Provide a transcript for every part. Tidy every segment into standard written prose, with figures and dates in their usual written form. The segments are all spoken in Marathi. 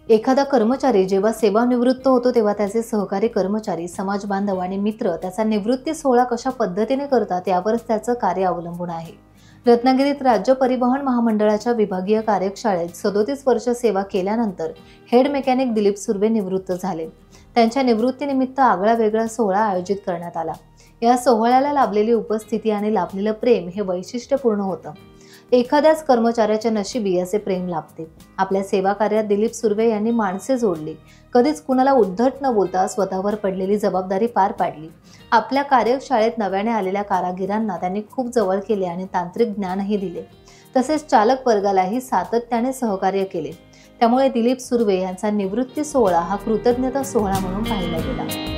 एखादा कर्मचारी जेव्हा सेवानिवृत्त होतो तेव्हा त्याचे सहकारी कर्मचारी, समाज बांधव आणि मित्र त्याचा निवृत्ती सोहळा कशा पद्धतीने करतात यावरच त्याचं कार्य अवलंबून आहे। रत्नागिरीत राज्य परिवहन महामंडळाच्या विभागीय कार्यशाळेत 37 वर्ष सेवा केल्यानंतर हेड मेकॅनिक दिलीप सुर्वे निवृत्त झाले। त्यांच्या निवृत्तीनिमित्त आगळावेगळा सोहळा आयोजित करण्यात आला। या सोहळ्याला लाभलेली उपस्थिती आणि लाभलेलं प्रेम हे वैशिष्ट्यपूर्ण होतं। एखाद्याच कर्मचाऱ्याच्या नशिबी असे प्रेम लाभते। आपल्या सेवा कार्यात दिलीप सुर्वे यांनी माणसे जोडली, कधीच कुणाला उद्धट न बोलता स्वतःवर पडलेली जबाबदारी पार पाडली। आपल्या कार्यशाळेत नव्याने आलेल्या कारागिरांना त्यांनी खूप जवळ केले आणि तांत्रिक ज्ञानही दिले। तसेच चालक वर्गालाही सातत्याने सहकार्य केले। त्यामुळे दिलीप सुर्वे यांचा निवृत्ती सोहळा हा कृतज्ञता सोहळा म्हणून पाहिला गेला।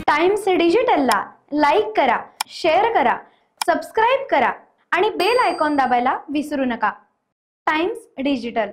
टाइम्स डिजिटलला लाईक करा, शेअर करा, सबस्क्राइब करा आणि बेल आयकॉन दाबायला विसरू नका। Times digital.